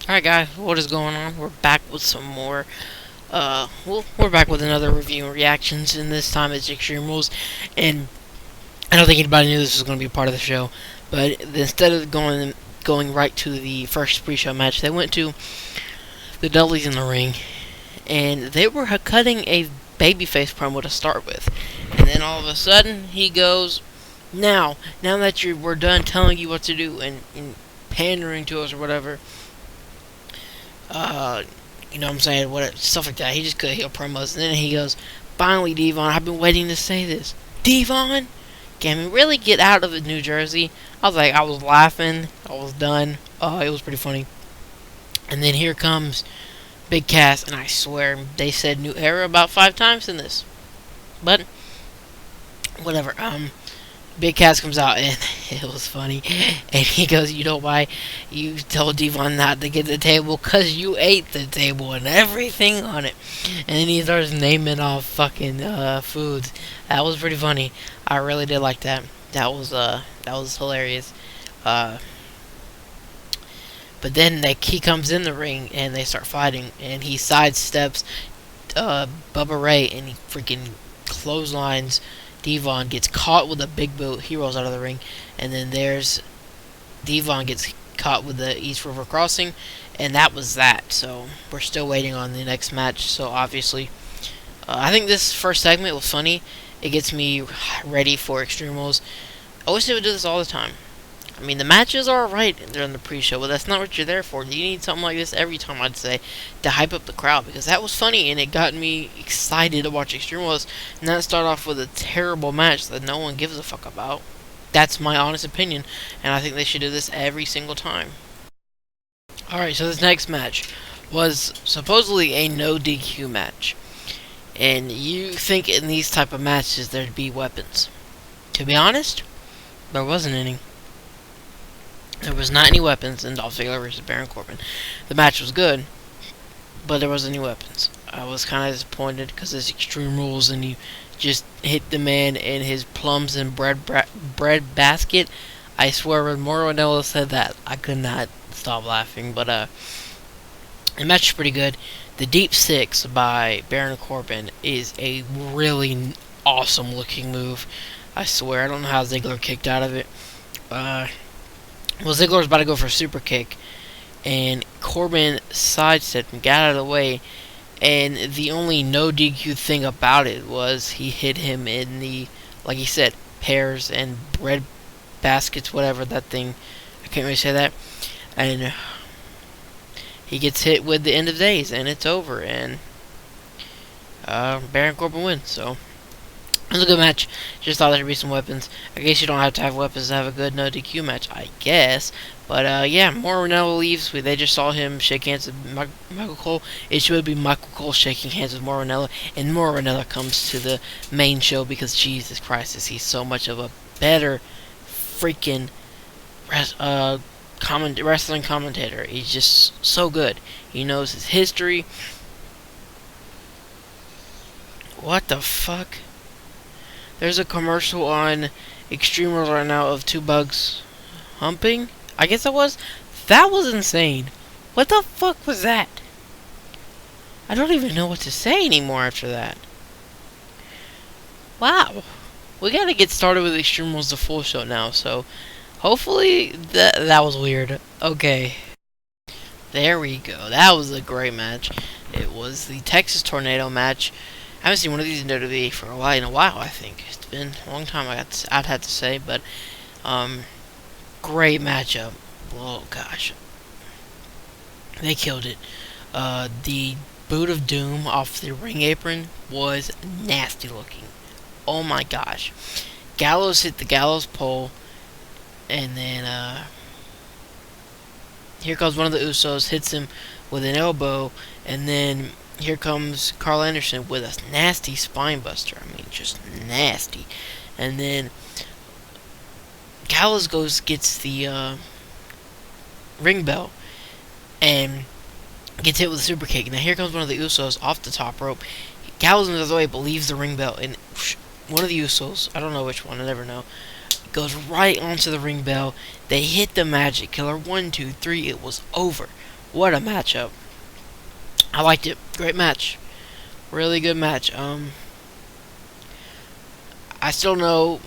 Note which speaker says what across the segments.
Speaker 1: Alright guys, what is going on? We're back with some more, we're back with another review and reactions, and this time it's Extreme Rules, and I don't think anybody knew this was going to be a part of the show, but instead of going right to the first pre-show match, they went to the Dudleys in the ring, and they were cutting a babyface promo to start with, and then all of a sudden, he goes, now that we're done telling you what to do, and pandering to us or whatever, uh, you know what I'm saying, what stuff like that. He just cut heel promos, and then he goes, "Finally, Devon, I've been waiting to say this. Devon, can we really get out of New Jersey?" I was laughing, I was done. It was pretty funny. And then here comes Big Cass, and I swear they said "new era" about 5 times in this, but whatever. Big Cass comes out and it was funny. And he goes, "You know why you told Devon not to get the table? Because you ate the table and everything on it." And then he starts naming off fucking foods. That was pretty funny. I really did like that. That was hilarious. Uh, but then he comes in the ring and they start fighting. And he sidesteps Bubba Ray and he freaking clotheslines Devon, gets caught with a big boot. He rolls out of the ring. And then there's Devon gets caught with the East River Crossing. And that was that. So we're still waiting on the next match. So obviously, I think this first segment was funny. It gets me ready for Extreme Rules. I wish they would do this all the time. I mean, the matches are alright during the pre-show, but that's not what you're there for. You need something like this every time, I'd say, to hype up the crowd, because that was funny, and it got me excited to watch Extreme Rules, and not start off with a terrible match that no one gives a fuck about. That's my honest opinion, and I think they should do this every single time. Alright, so this next match was supposedly a no DQ match, and you think in these type of matches there'd be weapons. To be honest, there wasn't any. There was not any weapons in Dolph Ziggler versus Baron Corbin. The match was good, but there wasn't any weapons. I was kind of disappointed because it's Extreme Rules and you just hit the man in his plums and bread basket. I swear when Moronella said that, I could not stop laughing. But the match is pretty good. The Deep Six by Baron Corbin is a really awesome looking move. I swear, I don't know how Ziggler kicked out of it. Well, Ziggler was about to go for a super kick, and Corbin sidestepped and got out of the way, and the only no DQ thing about it was he hit him in the, like he said, pears and bread baskets, whatever that thing, I can't really say that, and he gets hit with the end of days, and it's over, and Baron Corbin wins, so it was a good match. Just thought there'd be some weapons. I guess you don't have to have weapons to have a good no DQ match, I guess. But yeah, Moronella leaves. They just saw him shake hands with Michael Cole. It should be Michael Cole shaking hands with Moronella, and Moronella comes to the main show because Jesus Christ, is he so much of a better freaking wrestling commentator. He's just so good. He knows his history. What the fuck? There's a commercial on Extreme Rules right now of two bugs humping. I guess it was. That was insane. What the fuck was that? I don't even know what to say anymore after that. Wow. We gotta get started with Extreme Rules the full show now, so hopefully that was weird. Okay. There we go. That was a great match. It was the Texas Tornado match. I haven't seen one of these in WWE for a while, I think. It's been a long time, I'd have to say, but, great matchup. Oh, gosh. They killed it. The boot of doom off the ring apron was nasty looking. Oh my gosh. Gallows hit the gallows pole, and then, here comes one of the Usos, hits him with an elbow, and then here comes Carl Anderson with a nasty spine buster. I mean, just nasty. And then Gallows gets the ring bell and gets hit with a super kick. Now here comes one of the Usos off the top rope. Gallows moves the way, but leaves the ring bell, and one of the Usos, I don't know which one, I never know, goes right onto the ring bell. They hit the Magic Killer. 1, 2, 3. It was over. What a matchup. I liked it. Great match. Really good match. I still know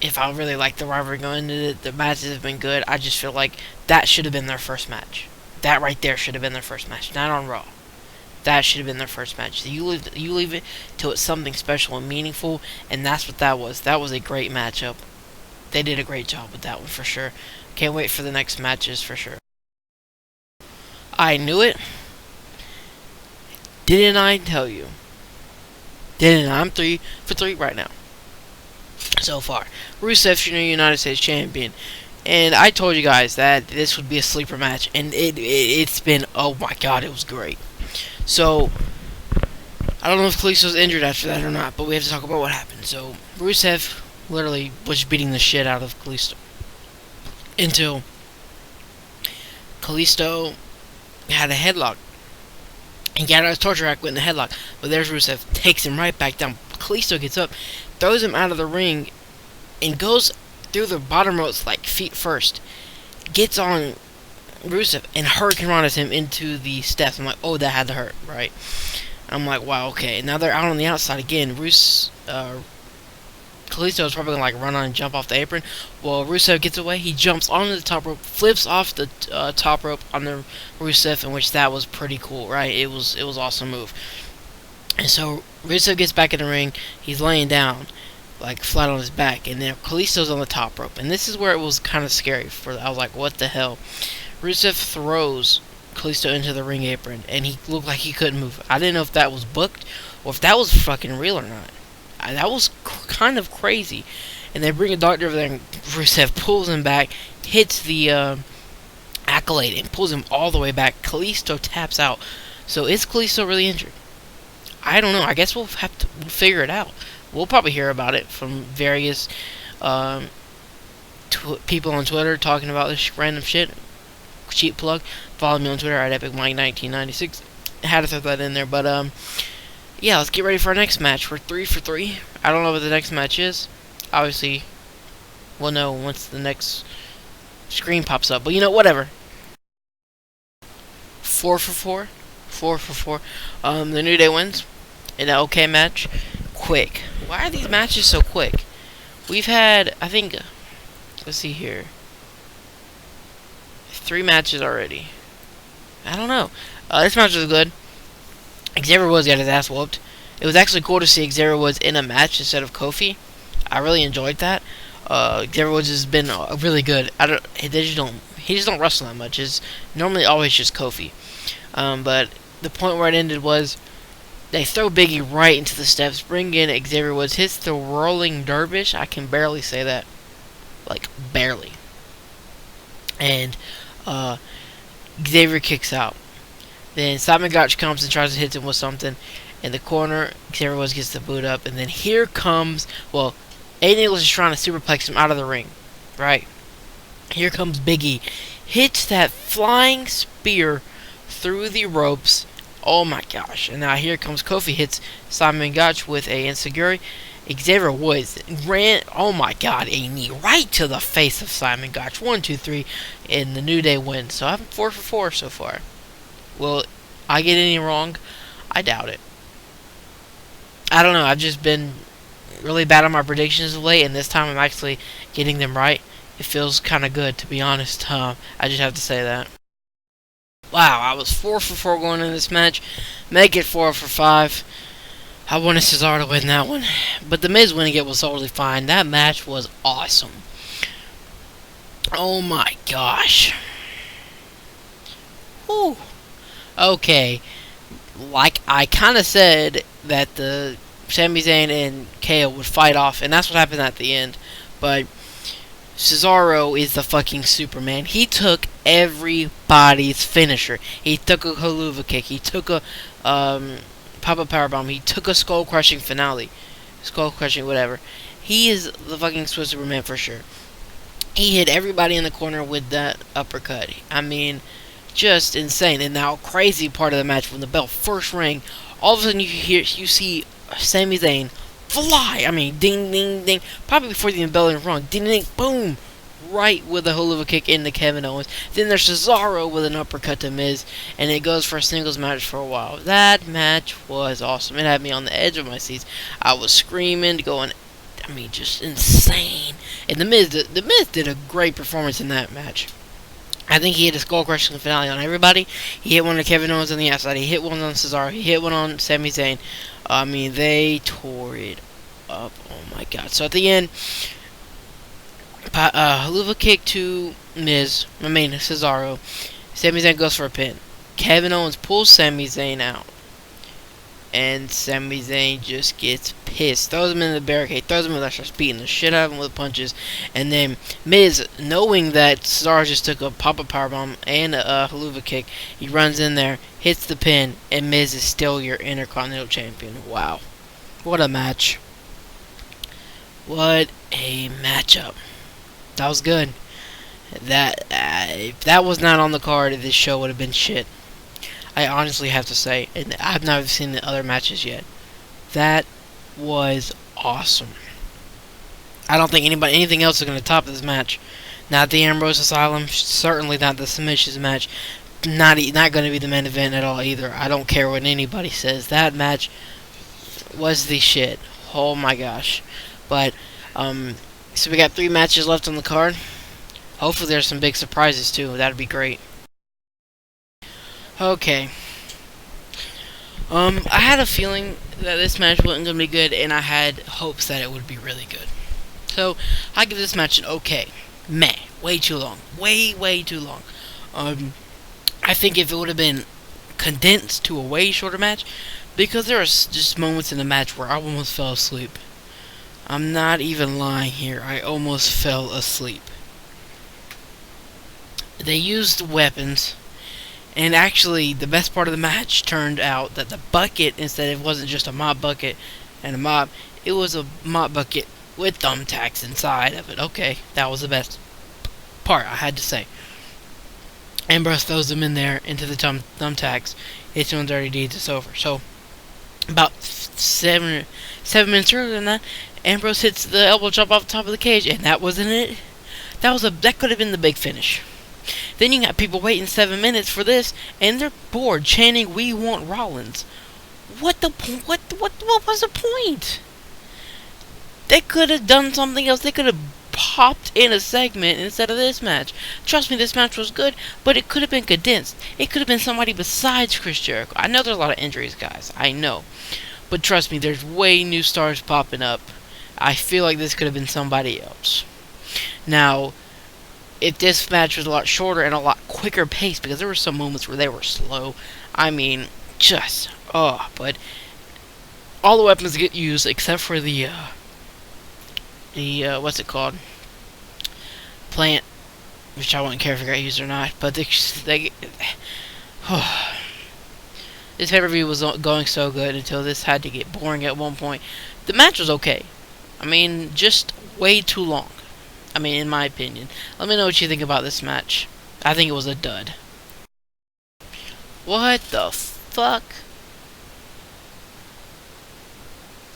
Speaker 1: if I really like the rivalry going into it. The matches have been good. I just feel like that should have been their first match. That right there should have been their first match. Not on Raw. That should have been their first match. So you leave it till it's something special and meaningful, and that's what that was. That was a great matchup. They did a great job with that one for sure. Can't wait for the next matches for sure. I knew it. Didn't I tell you? Didn't I? I'm 3 for 3 right now. So far. Rusev, United States Champion. And I told you guys that this would be a sleeper match. And it's been, oh my god, it was great. So, I don't know if Callisto's injured after that or not, but we have to talk about what happened. So, Rusev literally was beating the shit out of Callisto. Until Callisto had a headlock. And got out of his torture rack with the headlock. But there's Rusev, takes him right back down. Callisto gets up, throws him out of the ring, and goes through the bottom ropes like feet first. Gets on Rusev and hurricanrana's him into the steps. I'm like, oh, that had to hurt, right? I'm like, wow, okay. Now they're out on the outside again. Callisto is probably gonna like run on and jump off the apron. Well, Rusev gets away. He jumps onto the top rope, flips off the top rope on the Rusev, in which that was pretty cool, right? It was awesome move. And so Rusev gets back in the ring. He's laying down, like flat on his back, and then Callisto's on the top rope. And this is where it was kind of scary. I was like, what the hell? Rusev throws Callisto into the ring apron, and he looked like he couldn't move. I didn't know if that was booked or if that was fucking real or not. That was kind of crazy. And they bring a doctor over there, and Rusev pulls him back, hits the accolade, and pulls him all the way back. Callisto taps out. So is Callisto really injured? I don't know. I guess we'll figure it out. We'll probably hear about it from various people on Twitter talking about this random shit. Cheap plug. Follow me on Twitter at EpicMike1996. Had to throw that in there, but yeah, let's get ready for our next match. We're 3 for 3. I don't know what the next match is. Obviously, we'll know once the next screen pops up. But you know, whatever. 4 for 4. 4 for 4. The New Day wins in an okay match. Quick. Why are these matches so quick? We've had, I think, let's see here, 3 matches already. I don't know. This match was good. Xavier Woods got his ass whooped. It was actually cool to see Xavier Woods in a match instead of Kofi. I really enjoyed that. Xavier Woods has been really good. He just don't wrestle that much. It's normally always just Kofi. But the point where it ended was they throw Biggie right into the steps, bring in Xavier Woods, hits the rolling dervish. I can barely say that. Like, barely. And Xavier kicks out. Then Sami comes and tries to hit him with something. In the corner, Xavier Woods gets the boot up. And then here comes, well, Aiden English is trying to superplex him out of the ring. Right? Here comes Biggie. Hits that flying spear through the ropes. Oh my gosh. And now here comes Kofi. Hits Simon Gotch with a enziguri. Xavier Woods ran, oh my god, a knee right to the face of Simon Gotch. 1, 2, 3, and the New Day wins. So I'm 4 for 4 so far. Will I get any wrong? I doubt it. I don't know. I've just been really bad on my predictions of late, and this time I'm actually getting them right. It feels kind of good, to be honest. I just have to say that. Wow, I was 4 for 4 going in this match. Make it 4 for 5. I wanted Cesaro to win that one. But the Miz winning it was totally fine. That match was awesome. Oh my gosh. Whew. Okay. Like I kind of said that the Sami Zayn and KO would fight off, and that's what happened at the end. But Cesaro is the fucking Superman. He took everybody's finisher. He took a Haluva kick. He took a pop-up powerbomb. He took a skull-crushing finale. Skull-crushing, whatever. He is the fucking Swiss Superman for sure. He hit everybody in the corner with that uppercut. I mean, just insane. And now, crazy part of the match, when the bell first rang, all of a sudden you see Sami Zayn fly. I mean, ding, ding, ding. Probably before the bell even rung. Ding, ding, boom. right with a hula kick into Kevin Owens. Then there's Cesaro with an uppercut to Miz, and it goes for a singles match for a while. That match was awesome. It had me on the edge of my seats. I was screaming, going, I mean, just insane. And the Miz did a great performance in that match. I think he hit a skull-crushing finale on everybody. He hit one of Kevin Owens on the outside. He hit one on Cesaro. He hit one on Sami Zayn. I mean, they tore it up. Oh, my God. So, at the end, hula kick to Cesaro. Sami Zayn goes for a pin. Kevin Owens pulls Sami Zayn out. And Sami Zayn just gets pissed. Throws him in the barricade. Throws him in there. Starts beating the shit out of him with punches. And then Miz, knowing that Cesaro just took a pop-up powerbomb and a hula kick, he runs in there, hits the pin, and Miz is still your Intercontinental Champion. Wow. What a match. What a matchup. That was good. If that was not on the card, this show would have been shit. I honestly have to say, and I've not seen the other matches yet. That was awesome. I don't think anything else is going to top this match. Not the Ambrose Asylum, certainly not the submissions match. Not going to be the main event at all either. I don't care what anybody says. That match was the shit. Oh my gosh. But so we got 3 matches left on the card. Hopefully there's some big surprises too. That'd be great. Okay. I had a feeling that this match wasn't going to be good, and I had hopes that it would be really good. So, I give this match an okay. Meh. Way too long. Way too long. I think if it would have been condensed to a way shorter match, because there are just moments in the match where I almost fell asleep. I'm not even lying here. I almost fell asleep. They used weapons. And actually, the best part of the match turned out that the bucket, instead it wasn't just a mop bucket and a mop, it was a mop bucket with thumbtacks inside of it. Okay, that was the best part, I had to say. Ambrose throws them in there into the thumbtacks. Hits one dirty deeds, it's over. So, about 7 minutes earlier than that, Ambrose hits the elbow drop off the top of the cage, and that wasn't it. That could have been the big finish. Then you got people waiting 7 minutes for this, and they're bored, chanting, "We want Rollins." What was the point? They could have done something else. They could have popped in a segment instead of this match. Trust me, this match was good, but it could have been condensed. It could have been somebody besides Chris Jericho. I know there's a lot of injuries, guys. I know. But trust me, there's way new stars popping up. I feel like this could have been somebody else. Now, if this match was a lot shorter and a lot quicker paced, because there were some moments where they were slow. I mean, but all the weapons get used except for the what's it called? Plant, which I wouldn't care if it got used or not. But this pay-per-view was going so good until this had to get boring at one point. The match was okay. I mean, just way too long. I mean, in my opinion. Let me know what you think about this match. I think it was a dud. What the fuck?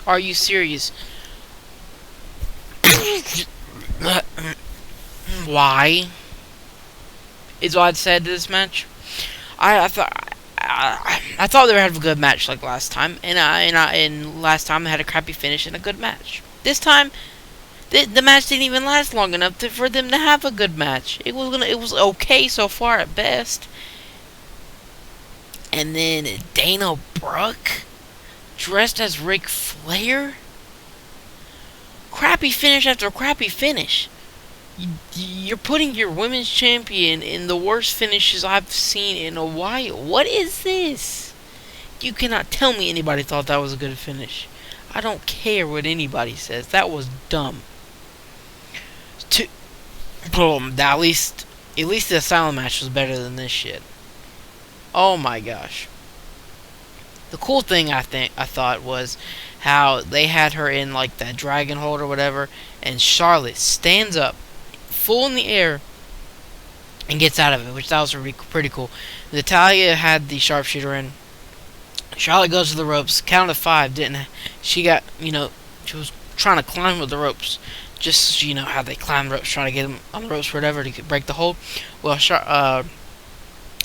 Speaker 1: Are you serious? Why? Is what I'd said to this match. I thought they were having a good match like last time, and last time they had a crappy finish and a good match. This time, the match didn't even last long enough for them to have a good match. It was okay so far at best. And then Dana Brooke, dressed as Ric Flair. Crappy finish after crappy finish. You're putting your women's champion in the worst finishes I've seen in a while. What is this? You cannot tell me anybody thought that was a good finish. I don't care what anybody says. That was dumb. At least the Asylum match was better than this shit. Oh my gosh. The cool thing I thought was how they had her in like that dragon hold or whatever, and Charlotte stands up full in the air and gets out of it, which that was pretty cool. Natalya had the sharpshooter in. Charlotte goes to the ropes, count of 5, didn't she? She was trying to climb with the ropes. Just, you know, how they climb the ropes, trying to get him on the ropes or whatever to break the hold. Well,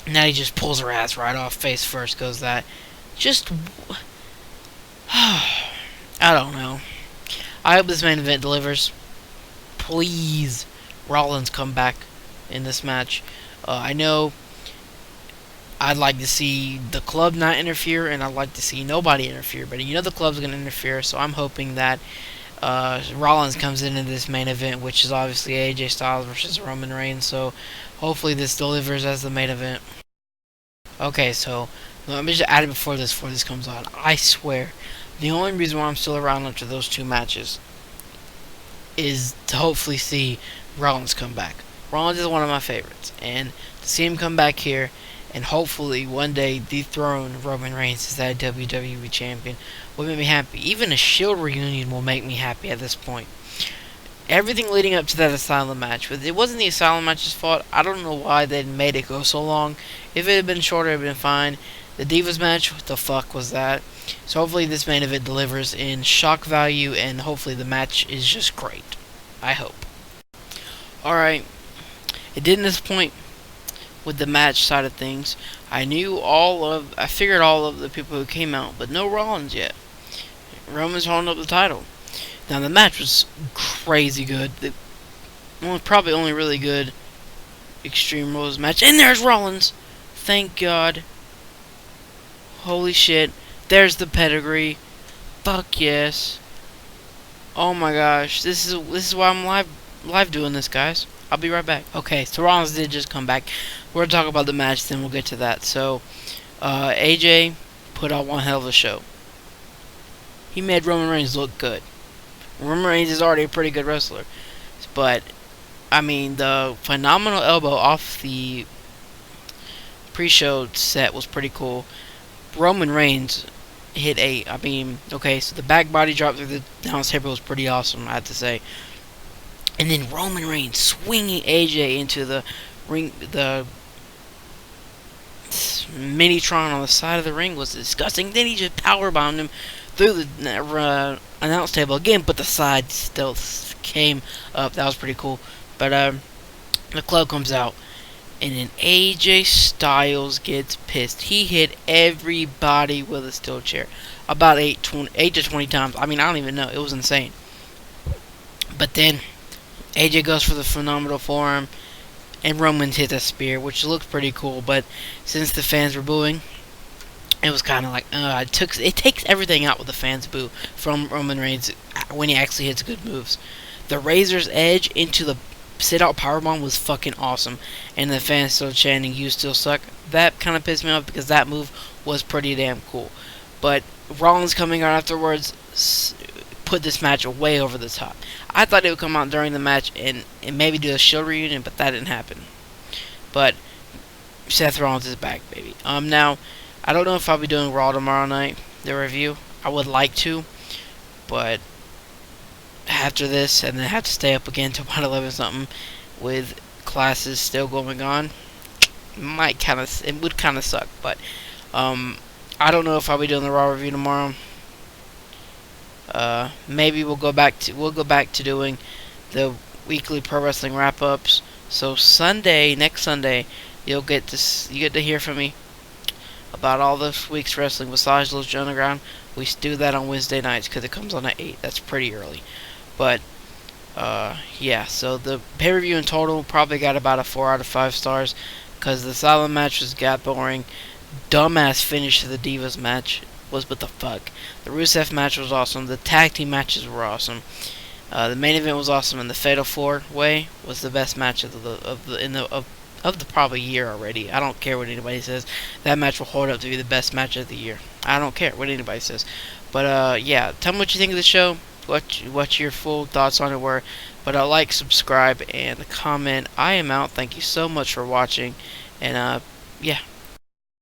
Speaker 1: Natty just pulls her ass right off, face first goes that. Just, I don't know. I hope this main event delivers. Please, Rollins come back in this match. I know I'd like to see the club not interfere, and I'd like to see nobody interfere, but you know the club's going to interfere, so I'm hoping that Rollins comes into this main event, which is obviously AJ Styles versus Roman Reigns, so hopefully this delivers as the main event. Okay, so let me just add it before this comes on. I swear, the only reason why I'm still around after those two matches is to hopefully see Rollins come back. Rollins is one of my favorites, and to see him come back here and hopefully one day dethrone Roman Reigns as that WWE champion will make me happy. Even a Shield reunion will make me happy at this point. Everything leading up to that Asylum match, but it wasn't the Asylum match's fault. I don't know why they made it go so long. If it had been shorter, it would have been fine. The Divas match, what the fuck was that? So hopefully this main event delivers in shock value, and hopefully the match is just great. I hope. Alright, it didn't disappoint with the match side of things. I figured all of the people who came out, but no Rollins yet. Roman's holding up the title. Now the match was crazy good. Probably only really good Extreme Rules match. And there's Rollins! Thank God. Holy shit. There's the pedigree. Fuck yes. Oh my gosh. This is why I'm live doing this, guys. I'll be right back. Okay, so Rollins did just come back. We're going to talk about the match, then we'll get to that. So, AJ put on one hell of a show. He made Roman Reigns look good. Roman Reigns is already a pretty good wrestler. But, I mean, the phenomenal elbow off the pre-show set was pretty cool. Roman Reigns hit so the back body drop through the announce table was pretty awesome, I have to say. And then Roman Reigns swinging AJ into the ring, the Minitron on the side of the ring was disgusting. Then he just powerbombed him through the announce table again, but the side still came up. That was pretty cool. But the club comes out, and then AJ Styles gets pissed. He hit everybody with a steel chair about 8 to 20 times. I mean, I don't even know. It was insane. But then AJ goes for the phenomenal forearm, and Roman hit a spear, which looked pretty cool. But since the fans were booing, it was kind of like it takes everything out with the fans boo from Roman Reigns when he actually hits good moves. The Razor's Edge into the sit-out powerbomb was fucking awesome, and the fans still chanting "You still suck." That kind of pissed me off because that move was pretty damn cool. But Rollins coming out afterwards put this match way over the top. I thought it would come out during the match and maybe do a Shield reunion, but that didn't happen. But Seth Rollins is back, baby. Now, I don't know if I'll be doing Raw tomorrow night, the review. I would like to, but after this, and then have to stay up again till about 11 something with classes still going on, it would kind of suck. But I don't know if I'll be doing the Raw review tomorrow. Maybe we'll go back to doing the weekly pro wrestling wrap ups. So next Sunday, you get to hear from me about all this week's wrestling besides Lucha Underground. We do that on Wednesday nights because it comes on at 8. That's pretty early. But yeah. So the pay per view in total probably got about a 4 out of 5 stars because the Asylum match got boring. Dumbass finish to the Divas match was what the fuck. The Rusev match was awesome. The tag team matches were awesome. The main event was awesome, and the Fatal 4-Way was the best match of the probably year already. I don't care what anybody says. That match will hold up to be the best match of the year. I don't care what anybody says. But yeah, tell me what you think of the show. What your full thoughts on it were. But like, subscribe, and comment. I am out. Thank you so much for watching. And yeah.